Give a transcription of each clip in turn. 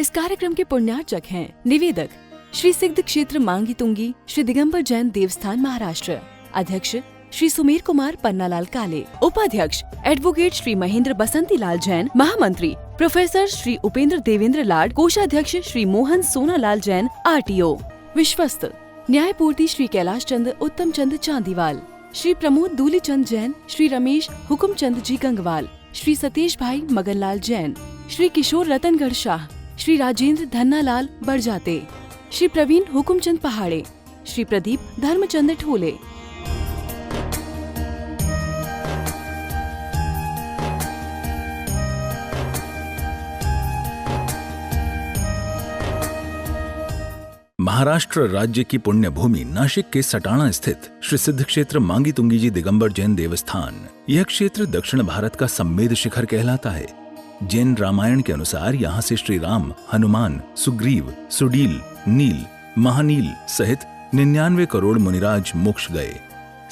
इस कार्यक्रम के पुण्यार्चक हैं निवेदक श्री सिद्ध क्षेत्र मांगी तुंगी श्री दिगंबर जैन देवस्थान महाराष्ट्र, अध्यक्ष श्री सुमेर कुमार पन्नालाल काले, उपाध्यक्ष एडवोकेट श्री महेंद्र बसंती लाल जैन, महामंत्री प्रोफेसर श्री उपेंद्र देवेंद्र लाड, कोषाध्यक्ष श्री मोहन सोनालाल जैन RTO, विश्वस्त न्यायपूर्ति श्री कैलाश चंद उत्तम चंद चांदीवाल, श्री प्रमोद दूली चंद जैन, श्री रमेश हुकुम चंद जी गंगवाल, श्री सतीश भाई मगनलाल जैन, श्री किशोर रतनगढ़ शाह, श्री राजेंद्र धन्नालाल बड़जाते, श्री प्रवीण हुकुमचंद पहाड़े, श्री प्रदीप धर्मचंद ठोले। महाराष्ट्र राज्य की पुण्य भूमि नाशिक के सटाणा स्थित श्री सिद्ध क्षेत्र मांगी तुंगी जी दिगंबर जैन देवस्थान, यह क्षेत्र दक्षिण भारत का सम्मेद शिखर कहलाता है। जैन रामायण के अनुसार यहाँ से श्री राम, हनुमान, सुग्रीव, सुडील, नील, महानील सहित 99 करोड़ मुनिराज मोक्ष गए।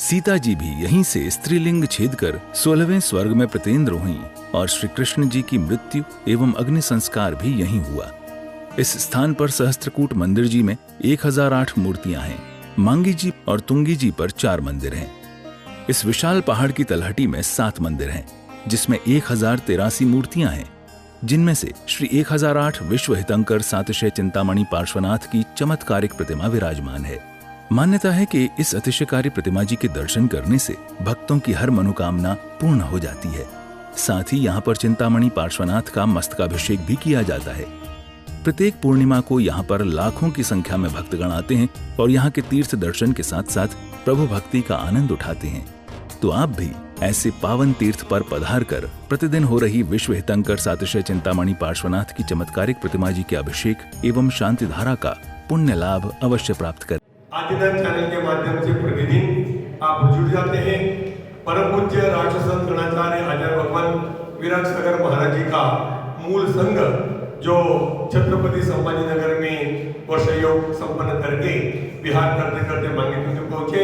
सीता जी भी यहीं से स्त्रीलिंग छेद कर 16वें स्वर्ग में प्रतिन्द्र हुई और श्री कृष्ण जी की मृत्यु एवं अग्नि संस्कार भी यहीं हुआ। इस स्थान पर सहस्त्रकूट मंदिर जी में 1008 मूर्तियां हैं। मांगी जी और तुंगी जी पर 4 मंदिर हैं। इस विशाल पहाड़ की तलहटी में 7 मंदिर हैं, जिसमें 1083 मूर्तियां हैं, जिनमें से श्री 1008 विश्व हितंकर सातिशय चिंतामणि पार्श्वनाथ की चमत्कारिक प्रतिमा विराजमान है। मान्यता है कि इस अतिशयकारी प्रतिमा जी के दर्शन करने से भक्तों की हर मनोकामना पूर्ण हो जाती है। साथ ही यहाँ पर चिंतामणि पार्श्वनाथ का मस्तकाभिषेक भी किया जाता है। प्रत्येक पूर्णिमा को यहाँ पर लाखों की संख्या में भक्तगण आते हैं और यहाँ के तीर्थ दर्शन के साथ साथ प्रभु भक्ति का आनंद उठाते हैं। तो आप भी ऐसे पावन तीर्थ पर पधार कर प्रतिदिन हो रही विश्व हितंकर सातिशय चिंतामणि पार्श्वनाथ की चमत्कारिक प्रतिमा जी के अभिषेक एवं शांति धारा का पुण्य लाभ अवश्य प्राप्त करें। आदिनाथ चैनल के माध्यम से प्रतिदिन आप जुड़ जाते हैं। परम पूज्य राष्ट्रसंत गणाचार्य आचार्य भगवान विराट सागर महाराज जी का मूल संघ जो छत्रपति संभाजी नगर में वर्ष योग संपन्न करके बिहार करते करते मांगी तुंगी पहुंचे।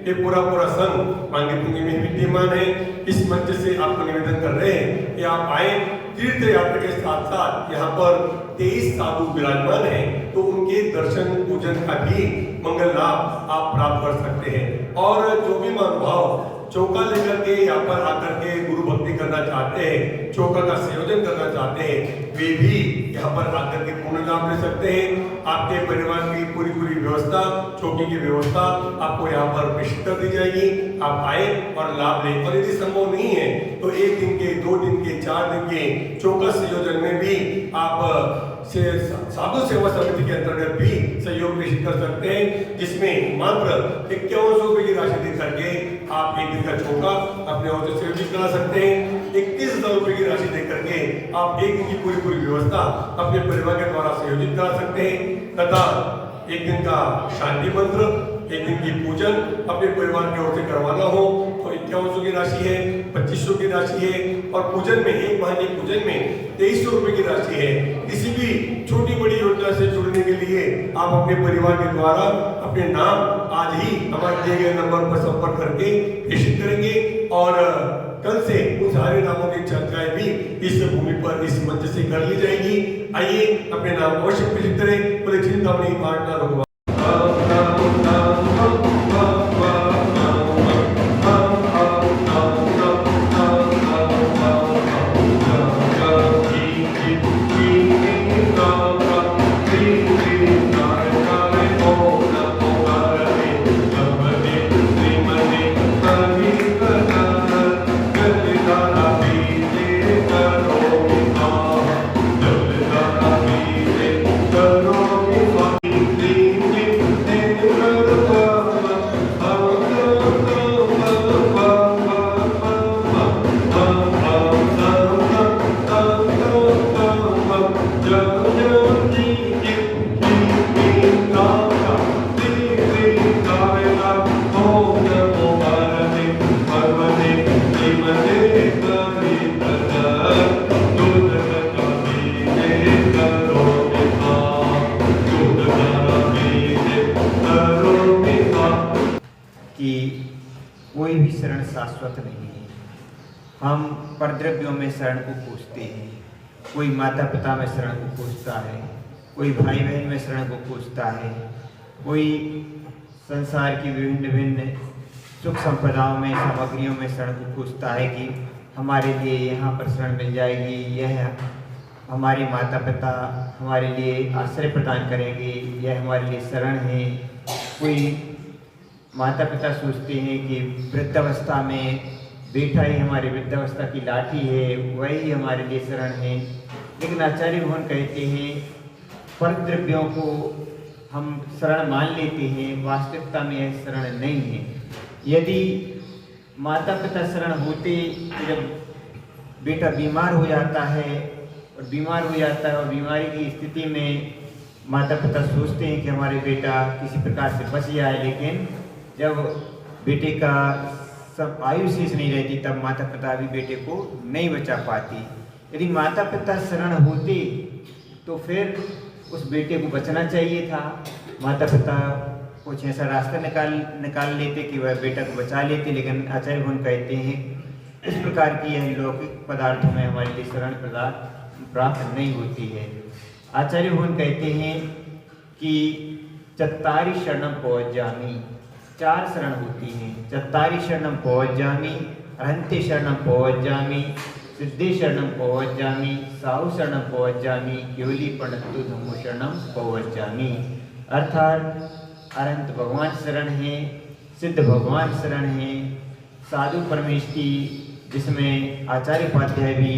ये पूरा संघ मांगी तुंगी में विद्यमान है। इस मंच से आपको निवेदन कर रहे हैं कि आप आए। तीर्थ यात्रा के साथ साथ यहाँ पर 23 साधु विराजमान हैं, तो उनके दर्शन पूजन का भी मंगल लाभ आप प्राप्त कर सकते हैं। और जो भी महानुभाव चौका लेकर के यहाँ पर आकर के गुरु भक्ति करना चाहते हैं, चौका का संयोजन करना चाहते हैं, वे भी यहाँ पर आकर के पूर्ण लाभ ले सकते हैं। आपके परिवार की पूरी व्यवस्था, चौकी की व्यवस्था आपको यहाँ पर प्रेषित कर दी जाएगी। आप आए और लाभ लें। और यदि संभव नहीं है तो 1 दिन के, 2 दिन के, 4 दिन के चौका संयोजन में भी आप साधु सेवा समिति के अंतर्गत भी सहयोग प्रेषित कर सकते हैं, जिसमें मात्र 5100 रुपए की राशि दे करके आप 1 दिन का चौका अपने ओर से संयोजित करा सकते हैं। 31,000 रुपए की राशि दे करके आप 1 दिन की पूरी व्यवस्था अपने परिवार के द्वारा संयोजित करा सकते हैं तथा 1 दिन का शांति मंत्र, 1 दिन की पूजन अपने परिवार की ओर से करवाना हो तो 5100 की राशि है, 2500 की राशि है और पूजन में 1 महीने पूजन में 2300 रुपए की राशि है। किसी भी छोटी बड़ी योजना से जुड़ने के लिए आप अपने परिवार के द्वारा अपने नाम आज ही हमारे दिए गए नंबर पर संपर्क करके प्रेषित करेंगे और कल से उन सारे नामों की चर्चाएं भी इस भूमि पर, इस मंच से कर ली जाएगी। आइए अपने नाम अवश्य प्रेषित करें। बोले चिंतामणि पार्टनर भगवान। कोई भी शरण शाश्वत नहीं है। हम परद्रव्यों में शरण को खोजते हैं, कोई माता पिता में शरण को पूछता है, कोई भाई बहन में शरण को पूछता है, कोई संसार की विभिन्न विभिन्न सुख संपदाओं में, सामग्रियों में शरण को पूछता है कि हमारे लिए यहाँ पर शरण मिल जाएगी, यह हमारे माता पिता हमारे लिए आश्रय प्रदान करेंगे, यह हमारे लिए शरण है। कोई माता पिता सोचते हैं कि वृद्धावस्था में बेटा ही हमारी वृद्धावस्था की लाठी है, वही हमारे लिए शरण है। लेकिन आचार्य भगवान कहते हैं पर द्रव्यों को हम शरण मान लेते हैं, वास्तविकता में यह शरण नहीं है। यदि माता पिता शरण होते तो जब बेटा बीमार हो जाता है और बीमारी की स्थिति में माता पिता सोचते हैं कि हमारे बेटा किसी प्रकार से बच जाए, लेकिन जब बेटे का सब आयु शेष नहीं रहती तब माता पिता भी बेटे को नहीं बचा पाती। यदि माता पिता शरण होते तो फिर उस बेटे को बचना चाहिए था, माता पिता कुछ ऐसा रास्ता निकाल लेते कि वह बेटा को बचा लेते। लेकिन आचार्य भगवान कहते हैं इस प्रकार की यह लौकिक पदार्थों में हमारे लिए शरण प्राप्त नहीं होती है। आचार्य भगवान कहते हैं कि चत्तारि शरणम पहुँचामी, 4 शरण होती हैं। चत्तारि शरणम पहुँचामी, अरहंते शरणम पहुँचामी, सिद्धे शरणम पहुँचामी, साहु शरणम पहुँचामी, केवली पंडितु धम्मो शरणम पहुँचामी। अर्थात अरहंत भगवान शरण है, सिद्ध भगवान शरण है, साधु परमेश की जिसमें आचार्य उपाध्याय भी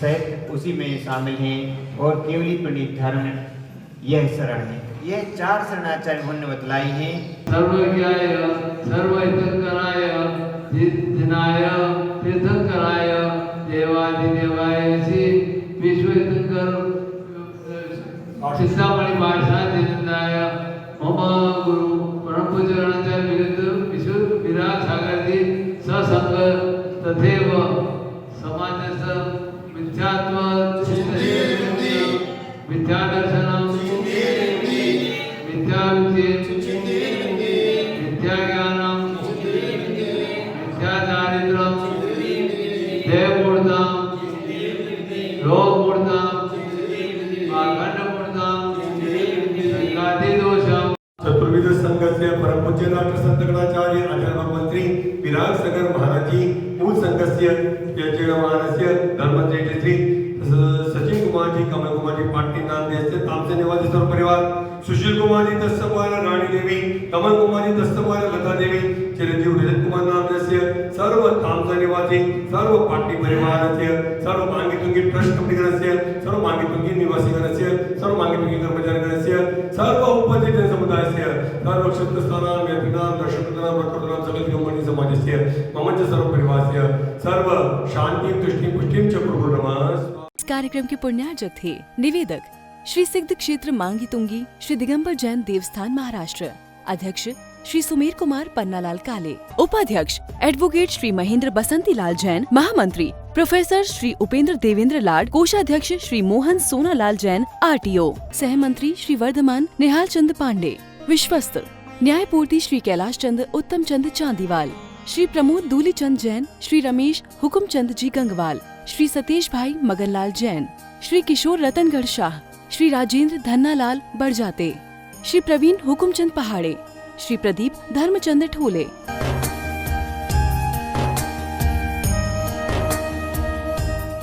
सहित उसी में शामिल हैं, और केवली पंडित धर्म यह शरण है। यह 4 शरण आचार्य भगवान ने बतलाई हैं। सर्वज्ञाय सर्वहितकराय जिनाय तीर्थंकराय देवादिदेवाय श्री विश्वहितकर शिक्षामणि भाषा दिनाय मम गुरु परम पूज्य रणचार्य विश्व विराट सागर जी ससंग तथैव समाजस्य मिथ्यात्व मिथ्यादर्शनम मिथ्याविद्ये मिथ्याज्ञानम मिथ्याचारित्रम देवमूर्तम लोकमूर्तम आखंडमूर्तम संगादिदोषम। चतुर्विध संघस्य परम पूज्य राष्ट्रसंत गणाचार्य आचार्य भगवंत्री विराट सागर महाराज जी मूल संघस्य यजमानस्य धर्मश्रेष्ठ श्री सचिन कुमार जी, कमल कुमार जी पाटनी नाम देश तामसे निवासी सर्व परिवार, सुशील कुमार जी दस्तमार रानी देवी, कमल कुमार जी दस्तमार लता देवी, चिरंजीव रजत कुमार नाम देश सर्व तामसा निवासी सर्व पाटनी परिवारस्य सर्व मांगितुंगी ट्रस्ट कमिटीगणस्य सर्व मांगितुंगी निवासीगणस्य सर्व मांगितुंगी कर्मचारीगणस्य सर्व उपस्थित जनसमुदायस्य सर्व क्षत्रस्थानां व्यक्तीनां दर्शकानां प्रकृतीनां सगल ब्रह्मणी समाजस्य मम च सर्व परिवारस्य सर्व शांतिं तुष्टिं पुष्टिं च कुरु नमः। इस कार्यक्रम के पुण्यार्जक थे निवेदक श्री सिद्ध क्षेत्र मांगी तुंगी श्री दिगंबर जैन देवस्थान महाराष्ट्र, अध्यक्ष श्री सुमेर कुमार पन्नालाल काले, उपाध्यक्ष एडवोकेट श्री महेंद्र बसंती लाल जैन, महामंत्री प्रोफेसर श्री उपेंद्र देवेंद्र लाड, कोषाध्यक्ष श्री मोहन सोनालाल जैन RTO, सहमंत्री श्री वर्धमान निहाल चंद पांडे, विश्वस्त न्यायपूर्ति श्री कैलाश चंद उत्तम चंद चांदीवाल, श्री प्रमोद दूली चंद जैन, श्री रमेश हुकुम चंद जी गंगवाल, श्री सतीश भाई मगनलाल जैन, श्री किशोर रतनगढ़ शाह, श्री राजेंद्र धन्नालाल बड़जाते, श्री प्रवीण हुकुमचंद पहाड़े, श्री प्रदीप धर्मचंद ठोले।